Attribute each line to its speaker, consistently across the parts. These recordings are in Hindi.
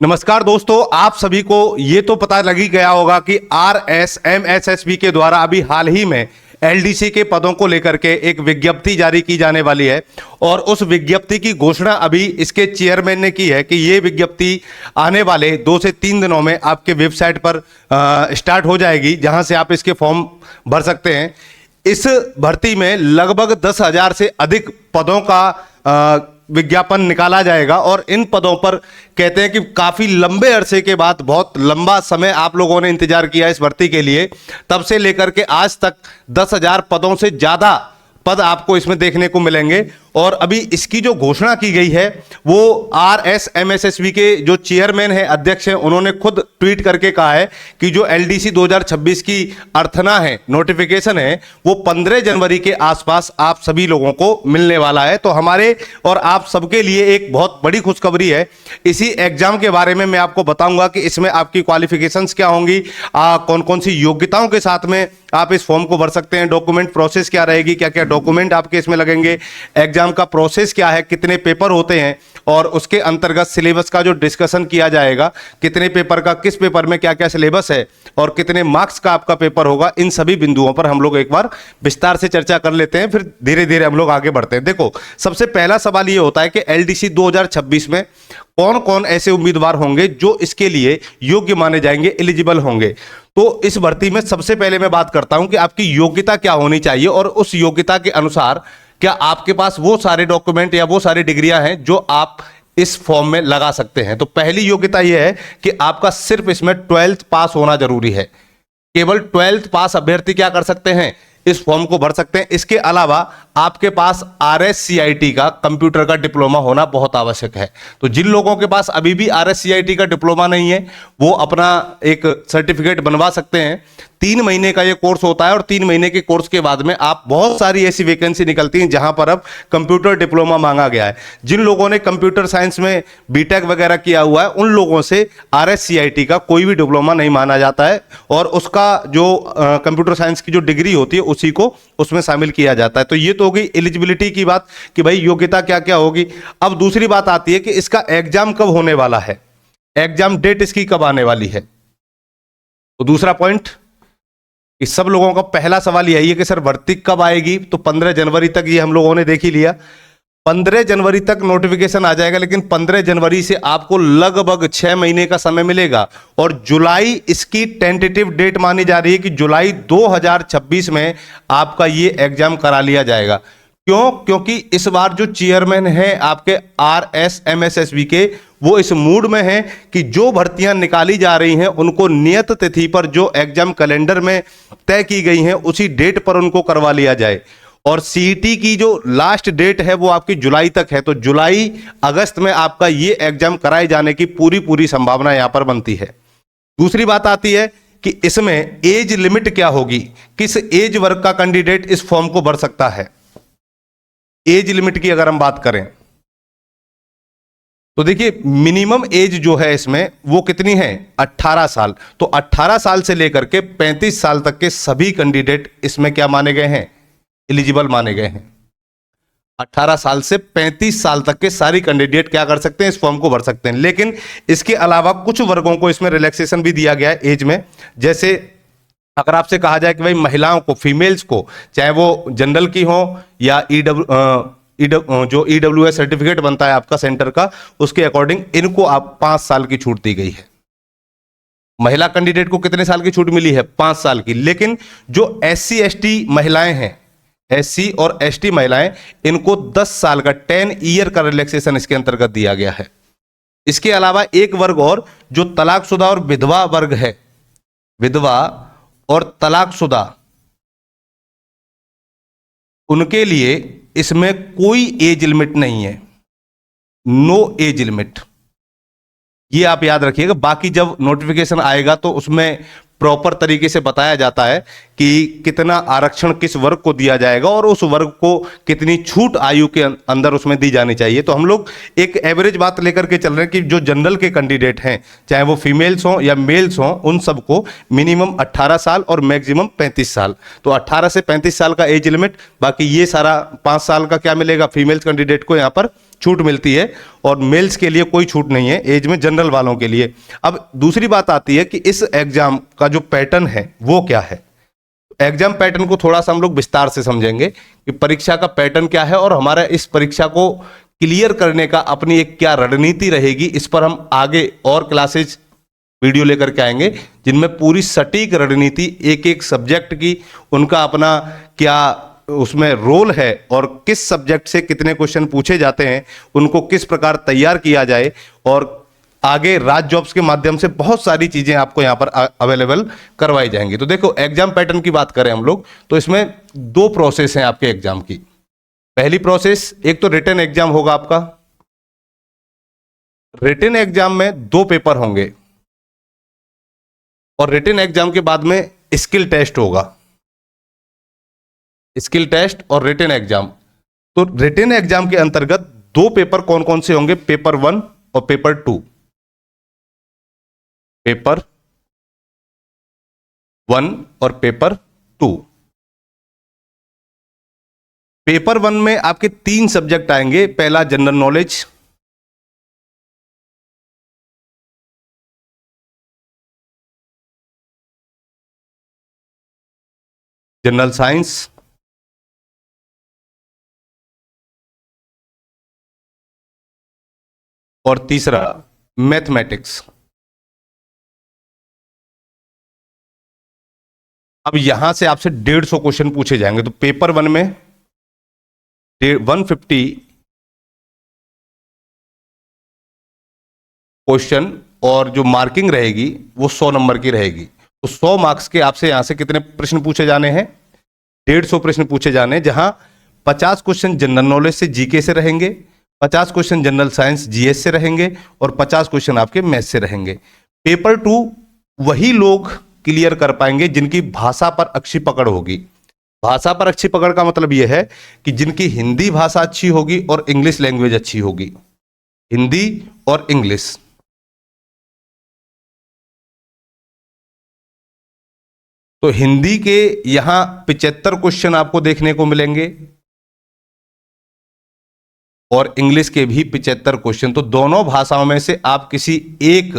Speaker 1: नमस्कार दोस्तों, आप सभी को ये तो पता लग ही गया होगा कि RSMSSB के द्वारा अभी हाल ही में LDC के पदों को लेकर के एक विज्ञप्ति जारी की जाने वाली है और उस विज्ञप्ति की घोषणा अभी इसके चेयरमैन ने की है कि ये विज्ञप्ति आने वाले 2 से 3 दिनों में आपके वेबसाइट पर स्टार्ट हो जाएगी, जहां से आप इसके फॉर्म भर सकते हैं। इस भर्ती में लगभग 10,000 से अधिक पदों का विज्ञापन निकाला जाएगा और इन पदों पर कहते हैं कि काफी लंबे अरसे के बाद, बहुत लंबा समय आप लोगों ने इंतजार किया इस भर्ती के लिए, तब से लेकर के आज तक 10,000 पदों से ज्यादा पद आपको इसमें देखने को मिलेंगे। और अभी इसकी जो घोषणा की गई है वो RSMSSB के जो चेयरमैन है, अध्यक्ष हैं, उन्होंने खुद ट्वीट करके कहा है कि जो LDC 2026 की अर्थना है, नोटिफिकेशन है, वो 15 जनवरी के आसपास आप सभी लोगों को मिलने वाला है। तो हमारे और आप सबके लिए एक बहुत बड़ी खुशखबरी है। इसी एग्जाम के बारे में मैं आपको बताऊंगा कि इसमें आपकी क्वालिफिकेशंस क्या होंगी, कौन कौन सी योग्यताओं के साथ में आप इस फॉर्म को भर सकते हैं, डॉक्यूमेंट प्रोसेस क्या रहेगी, क्या क्या डॉक्यूमेंट आपके इसमें लगेंगे, एग्जाम का प्रोसेस क्या है, कितने पेपर होते हैं और उसके अंतर्गत सिलेबस का जो डिस्कशन किया जाएगा, कितने पेपर का, किस पेपर में क्या क्या सिलेबस है और कितने मार्क्स का आपका पेपर होगा, इन सभी बिंदुओं पर हम लोग एक बार विस्तार से चर्चा कर लेते हैं, फिर धीरे धीरे हम लोग आगे बढ़ते हैं। देखो, सबसे पहला सवाल ये होता है कि LDC 2026 में कौन कौन ऐसे उम्मीदवार होंगे जो इसके लिए योग्य माने जाएंगे, एलिजिबल होंगे। तो इस भर्ती में सबसे पहले मैं बात करता हूं कि आपकी योग्यता क्या होनी चाहिए और उस योग्यता के अनुसार क्या आपके पास वो सारे डॉक्यूमेंट या वो सारी डिग्रियां हैं जो आप इस फॉर्म में लगा सकते हैं। तो पहली योग्यता यह है कि आपका सिर्फ इसमें 12th पास होना जरूरी है। केवल 12th पास अभ्यर्थी क्या कर सकते हैं, इस फॉर्म को भर सकते हैं। इसके अलावा आपके पास RSCIT का कंप्यूटर का डिप्लोमा होना बहुत आवश्यक है। तो जिन लोगों के पास अभी भी RSCIT का डिप्लोमा नहीं है वो अपना एक सर्टिफिकेट बनवा सकते हैं। 3 महीने का ये कोर्स होता है और 3 महीने के कोर्स के बाद में आप बहुत सारी ऐसी वैकेंसी निकलती हैं जहां पर अब कंप्यूटर डिप्लोमा मांगा गया है। जिन लोगों ने कंप्यूटर साइंस में बीटेक वगैरह किया हुआ है उन लोगों से RSCIT का कोई भी डिप्लोमा नहीं माना जाता है और उसका जो कंप्यूटर साइंस की जो डिग्री होती है उसी को उसमें शामिल किया जाता है। तो ये तो हो गई एलिजिबिलिटी की बात कि भाई योग्यता क्या क्या होगी। अब दूसरी बात आती है कि इसका एग्जाम कब होने वाला है, एग्जाम डेट इसकी कब आने वाली है। तो दूसरा पॉइंट, इस सब लोगों का पहला सवाल यही है कि सर भर्ती कब आएगी। तो 15 जनवरी तक ये हम लोगों ने देख ही लिया, 15 जनवरी तक नोटिफिकेशन आ जाएगा, लेकिन 15 जनवरी से आपको लगभग 6 महीने का समय मिलेगा और जुलाई इसकी टेंटेटिव डेट मानी जा रही है कि जुलाई 2026 में आपका ये एग्जाम करा लिया जाएगा। क्यों? क्योंकि इस बार जो चेयरमैन है आपके RSMSSB के, वो इस मूड में है कि जो भर्तियां निकाली जा रही हैं उनको नियत तिथि पर जो एग्जाम कैलेंडर में तय की गई हैं उसी डेट पर उनको करवा लिया जाए। और CET की जो लास्ट डेट है वो आपकी जुलाई तक है। तो जुलाई अगस्त में आपका ये एग्जाम कराए जाने की पूरी संभावना यहां पर बनती है। दूसरी बात आती है कि इसमें एज लिमिट क्या होगी, किस एज वर्ग का कैंडिडेट इस फॉर्म को भर सकता है। एज लिमिट की अगर हम बात करें तो देखिए मिनिमम एज जो है इसमें वो कितनी है, 18 साल। तो 18 साल से लेकर के 35 साल तक के सभी कैंडिडेट इसमें क्या माने गए हैं, एलिजिबल माने गए हैं। 18 साल से 35 साल तक के सारी कैंडिडेट क्या कर सकते हैं, इस फॉर्म को भर सकते हैं। लेकिन इसके अलावा कुछ वर्गों को इसमें रिलैक्सेशन भी दिया गया है एज में। जैसे अगर आपसे कहा जाए कि भाई महिलाओं को, फीमेल्स को, चाहे वो जनरल की हो या जो EWS सर्टिफिकेट बनता है आपका सेंटर का, उसके अकॉर्डिंग इनको आप 5 साल की छूट दी गई है। महिला कैंडिडेट को कितने साल की छूट मिली है, 5 साल की। लेकिन जो SC ST महिलाएं हैं, SC और ST महिलाएं, इनको 10 साल का 10 ईयर का रिलैक्सेशन इसके अंतर्गत दिया गया है। इसके अलावा एक वर्ग और जो तलाकशुदा और विधवा वर्ग है, विधवा और तलाकशुदा, उनके लिए इसमें कोई एज लिमिट नहीं है, नो एज लिमिट, ये आप याद रखिएगा। बाकी जब नोटिफिकेशन आएगा तो उसमें प्रॉपर तरीके से बताया जाता है कि कितना आरक्षण किस वर्ग को दिया जाएगा और उस वर्ग को कितनी छूट आयु के अंदर उसमें दी जानी चाहिए। तो हम लोग एक एवरेज बात लेकर के चल रहे हैं कि जो जनरल के कैंडिडेट हैं, चाहे वो फीमेल्स हों या मेल्स हों, उन सबको मिनिमम 18 साल और मैक्सिमम 35 साल। तो 18 से 35 साल का एज लिमिट, बाकी ये सारा 5 साल का क्या मिलेगा फीमेल्स कैंडिडेट को यहाँ पर छूट मिलती है और मेल्स के लिए कोई छूट नहीं है, एज में जनरल वालों के लिए। अब दूसरी बात आती है कि इस एग्जाम का जो पैटर्न है वो क्या है। एग्जाम पैटर्न को थोड़ा सा हम लोग विस्तार से समझेंगे कि परीक्षा का पैटर्न क्या है और हमारा इस परीक्षा को क्लियर करने का अपनी एक क्या रणनीति रहेगी। इस पर हम आगे और क्लासेज वीडियो लेकर के आएंगे जिनमें पूरी सटीक रणनीति एक एक सब्जेक्ट की, उनका अपना क्या उसमें रोल है और किस सब्जेक्ट से कितने क्वेश्चन पूछे जाते हैं, उनको किस प्रकार तैयार किया जाए, और आगे राज जॉब्स के माध्यम से बहुत सारी चीजें आपको यहां पर अवेलेबल करवाई जाएंगी। तो देखो, एग्जाम पैटर्न की बात करें हम लोग तो इसमें दो प्रोसेस हैं आपके एग्जाम की। पहली प्रोसेस, एक तो रिटन एग्जाम होगा आपका। रिटन एग्जाम में 2 पेपर होंगे और रिटन एग्जाम के बाद में स्किल टेस्ट होगा। स्किल टेस्ट और रिटन एग्जाम। तो रिटन एग्जाम के अंतर्गत 2 पेपर कौन कौन से होंगे, पेपर 1 और पेपर 2। पेपर 1 और पेपर 2। पेपर 1 में आपके 3 सब्जेक्ट आएंगे। पहला जनरल नॉलेज, जनरल साइंस और तीसरा मैथमेटिक्स। अब यहां से आपसे 150 क्वेश्चन पूछे जाएंगे। तो पेपर 1 में 150 क्वेश्चन और जो मार्किंग रहेगी वो 100 नंबर की रहेगी। तो 100 मार्क्स के आपसे यहां से कितने प्रश्न पूछे जाने हैं, 150 प्रश्न पूछे जाने, जहां 50 क्वेश्चन जनरल नॉलेज से, जीके से रहेंगे, 50 क्वेश्चन जनरल साइंस जीएस से रहेंगे और 50 क्वेश्चन आपके मैथ से रहेंगे। पेपर 2 वही लोग क्लियर कर पाएंगे जिनकी भाषा पर अच्छी पकड़ होगी। भाषा पर अच्छी पकड़ का मतलब यह है कि जिनकी हिंदी भाषा अच्छी होगी और इंग्लिश लैंग्वेज अच्छी होगी। हिंदी और इंग्लिश। तो हिंदी के यहां 75 क्वेश्चन आपको देखने को मिलेंगे और इंग्लिश के भी 75 क्वेश्चन। तो दोनों भाषाओं में से आप किसी एक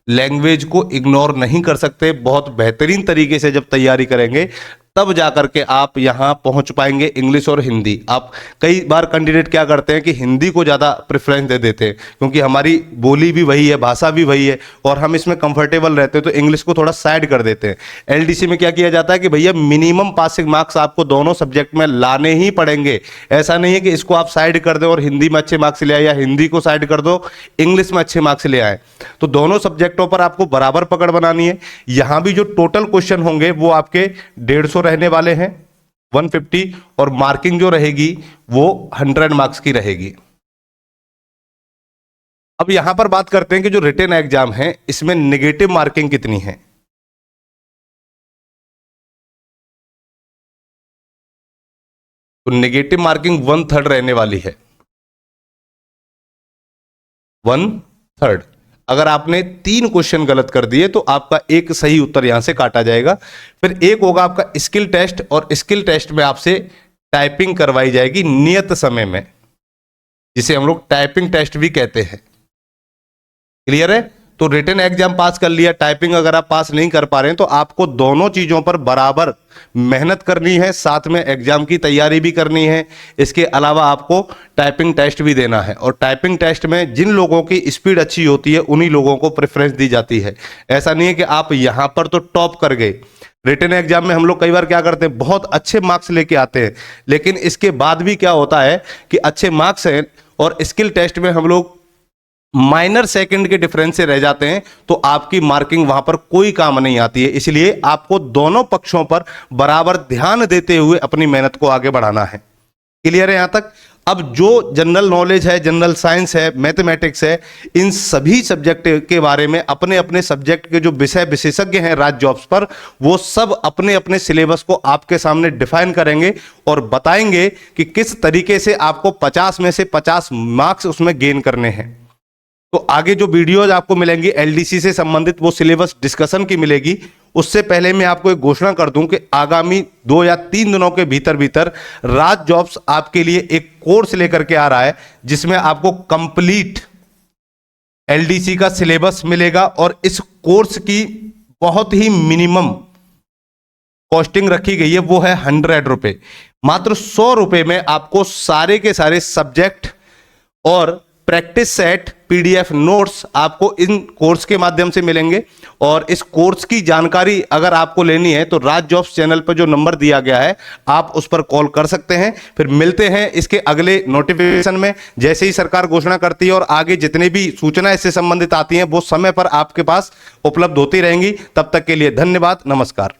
Speaker 1: लैंग्वेज को इग्नोर नहीं कर सकते। बहुत बेहतरीन तरीके से जब तैयारी करेंगे तब जाकर के आप यहां पहुंच पाएंगे, इंग्लिश और हिंदी। आप कई बार कैंडिडेट क्या करते हैं कि हिंदी को ज़्यादा प्रेफरेंस दे देते हैं क्योंकि हमारी बोली भी वही है, भाषा भी वही है और हम इसमें कंफर्टेबल रहते हैं, तो इंग्लिश को थोड़ा साइड कर देते हैं। एलडीसी में क्या किया जाता है कि भैया मिनिमम पासिंग मार्क्स आपको दोनों सब्जेक्ट में लाने ही पड़ेंगे। ऐसा नहीं है कि इसको आप साइड कर दो और हिंदी में अच्छे मार्क्स ले आए, या हिंदी को साइड कर दो इंग्लिश में अच्छे मार्क्स ले आए। तो दोनों सब्जेक्टों पर आपको बराबर पकड़ बनानी है। यहां भी जो टोटल क्वेश्चन होंगे वो आपके 150 रहने वाले हैं, 150, और मार्किंग जो रहेगी वो 100 मार्क्स की रहेगी। अब यहां पर बात करते हैं कि जो रिटन एग्जाम है इसमें नेगेटिव मार्किंग कितनी है। तो नेगेटिव मार्किंग 1/3 रहने वाली है, 1/3। अगर आपने 3 क्वेश्चन गलत कर दिए तो आपका एक सही उत्तर यहां से काटा जाएगा। फिर एक होगा आपका स्किल टेस्ट, और स्किल टेस्ट में आपसे टाइपिंग करवाई जाएगी नियत समय में, जिसे हम लोग टाइपिंग टेस्ट भी कहते हैं। क्लियर है? तो रिटन एग्जाम पास कर लिया, टाइपिंग अगर आप पास नहीं कर पा रहे हैं तो आपको दोनों चीजों पर बराबर मेहनत करनी है, साथ में एग्जाम की तैयारी भी करनी है। इसके अलावा आपको टाइपिंग टेस्ट भी देना है, और टाइपिंग टेस्ट में जिन लोगों की स्पीड अच्छी होती है उन्हीं लोगों को प्रेफरेंस दी जाती है। ऐसा नहीं है कि आप यहां पर तो टॉप कर गए। रिटन एग्जाम में हम लोग कई बार क्या करते हैं, बहुत अच्छे मार्क्स लेके आते हैं, लेकिन इसके बाद भी क्या होता है कि अच्छे मार्क्स हैं और स्किल टेस्ट में हम लोग माइनर सेकंड के डिफरेंस से रह जाते हैं, तो आपकी मार्किंग वहां पर कोई काम नहीं आती है। इसलिए आपको दोनों पक्षों पर बराबर ध्यान देते हुए अपनी मेहनत को आगे बढ़ाना है। क्लियर है यहां तक? अब जो जनरल नॉलेज है, जनरल साइंस है, मैथमेटिक्स है, इन सभी सब्जेक्ट के बारे में अपने अपने सब्जेक्ट के जो विषय विशेषज्ञ हैं राज जॉब्स पर, वो सब अपने अपने सिलेबस को आपके सामने डिफाइन करेंगे और बताएंगे कि किस तरीके से आपको 50 में से 50 मार्क्स उसमें गेन करने हैं। तो आगे जो वीडियोज आपको मिलेंगी एलडीसी से संबंधित, वो सिलेबस डिस्कशन की मिलेगी, उससे पहले मैं आपको एक घोषणा कर दूं कि आगामी 2 या 3 दिनों के भीतर भीतर राज जॉब्स आपके लिए एक कोर्स लेकर के आ रहा है, जिसमें आपको कंप्लीट एलडीसी का सिलेबस मिलेगा और इस कोर्स की बहुत ही मिनिमम कॉस्टिंग रखी गई है, वो है 100 रुपए। मात्र 100 रुपए में आपको सारे के सारे सब्जेक्ट और प्रैक्टिस सेट, पीडीएफ नोट्स आपको इन कोर्स के माध्यम से मिलेंगे। और इस कोर्स की जानकारी अगर आपको लेनी है तो राज जॉब्स चैनल पर जो नंबर दिया गया है आप उस पर कॉल कर सकते हैं। फिर मिलते हैं इसके अगले नोटिफिकेशन में। जैसे ही सरकार घोषणा करती है और आगे जितने भी सूचना इससे संबंधित आती हैं वो समय पर आपके पास उपलब्ध होती रहेंगी। तब तक के लिए धन्यवाद, नमस्कार।